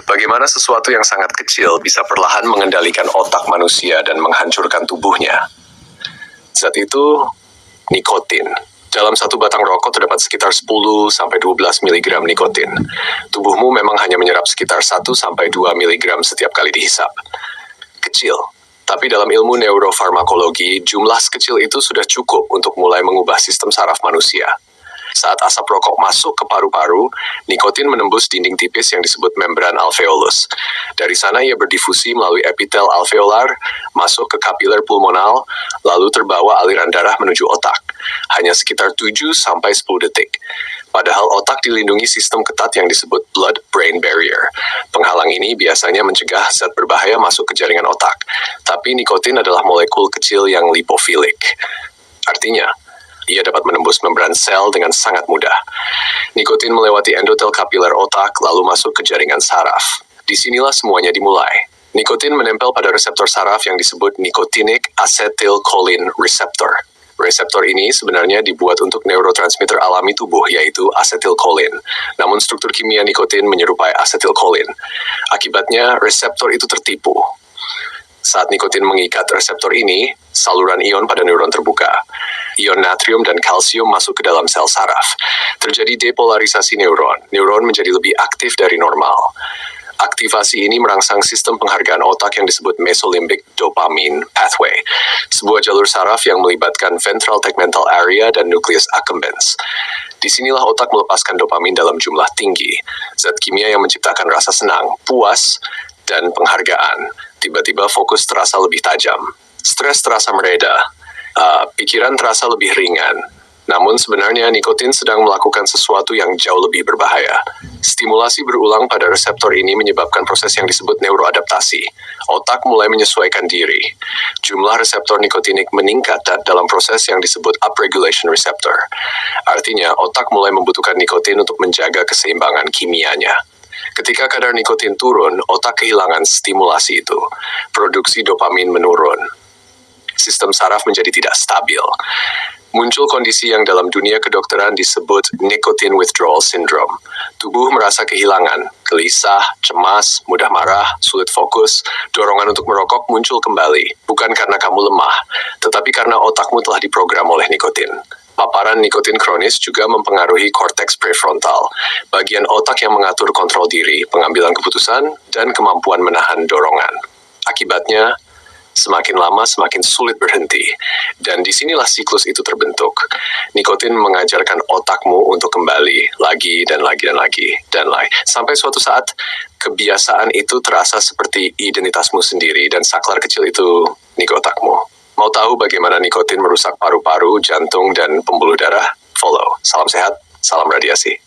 Bagaimana sesuatu yang sangat kecil bisa perlahan mengendalikan otak manusia dan menghancurkan tubuhnya? Zat itu nikotin. Dalam satu batang rokok terdapat sekitar 10-12 mg nikotin. Tubuhmu memang hanya menyerap sekitar 1-2 mg setiap kali dihisap. Kecil, tapi dalam ilmu neurofarmakologi, jumlah sekecil itu sudah cukup untuk mulai mengubah sistem saraf manusia. Saat asap rokok masuk ke paru-paru, nikotin menembus dinding tipis yang disebut membran alveolus. Dari sana ia berdifusi melalui epitel alveolar, masuk ke kapiler pulmonal, lalu terbawa aliran darah menuju otak. Hanya sekitar 7-10 detik. Padahal otak dilindungi sistem ketat yang disebut blood-brain barrier. Penghalang ini biasanya mencegah zat berbahaya masuk ke jaringan otak. Tapi nikotin adalah molekul kecil yang lipofilik. Artinya, ia dapat menembus membran sel dengan sangat mudah. Nikotin melewati endotel kapiler otak lalu masuk ke jaringan saraf. Disinilah semuanya dimulai. Nikotin menempel pada reseptor saraf yang disebut nicotinic acetylcholine receptor. Reseptor ini sebenarnya dibuat untuk neurotransmitter alami tubuh, yaitu asetilkolin. Namun struktur kimia nikotin menyerupai asetilkolin. Akibatnya, reseptor itu tertipu. Saat nikotin mengikat reseptor ini, saluran ion pada neuron terbuka. Ion natrium dan kalsium masuk ke dalam sel saraf. Terjadi depolarisasi neuron. Neuron menjadi lebih aktif dari normal. Aktivasi ini merangsang sistem penghargaan otak yang disebut mesolimbic dopamine pathway, sebuah jalur saraf yang melibatkan ventral tegmental area dan nucleus accumbens. Disinilah otak melepaskan dopamin dalam jumlah tinggi, zat kimia yang menciptakan rasa senang, puas, dan penghargaan. Tiba-tiba fokus terasa lebih tajam, stres terasa mereda, pikiran terasa lebih ringan. Namun sebenarnya nikotin sedang melakukan sesuatu yang jauh lebih berbahaya. Stimulasi berulang pada reseptor ini menyebabkan proses yang disebut neuroadaptasi. Otak mulai menyesuaikan diri. Jumlah reseptor nikotinik meningkat dalam proses yang disebut upregulation receptor. Artinya, otak mulai membutuhkan nikotin untuk menjaga keseimbangan kimianya. Ketika kadar nikotin turun, otak kehilangan stimulasi itu. Produksi dopamin menurun. Sistem saraf menjadi tidak stabil. Muncul kondisi yang dalam dunia kedokteran disebut nicotine withdrawal syndrome. Tubuh merasa kehilangan, gelisah, cemas, mudah marah, sulit fokus. Dorongan untuk merokok muncul kembali. Bukan karena kamu lemah, tetapi karena otakmu telah diprogram oleh nikotin. Paparan nikotin kronis juga mempengaruhi korteks prefrontal, bagian otak yang mengatur kontrol diri, pengambilan keputusan, dan kemampuan menahan dorongan. Akibatnya, semakin lama semakin sulit berhenti, dan disinilah siklus itu terbentuk. Nikotin mengajarkan otakmu untuk kembali, lagi dan lagi dan lagi, dan lagi. Sampai suatu saat, kebiasaan itu terasa seperti identitasmu sendiri, dan saklar kecil itu otakmu. Mau tahu bagaimana nikotin merusak paru-paru, jantung, dan pembuluh darah? Follow. Salam sehat, salam radiasi.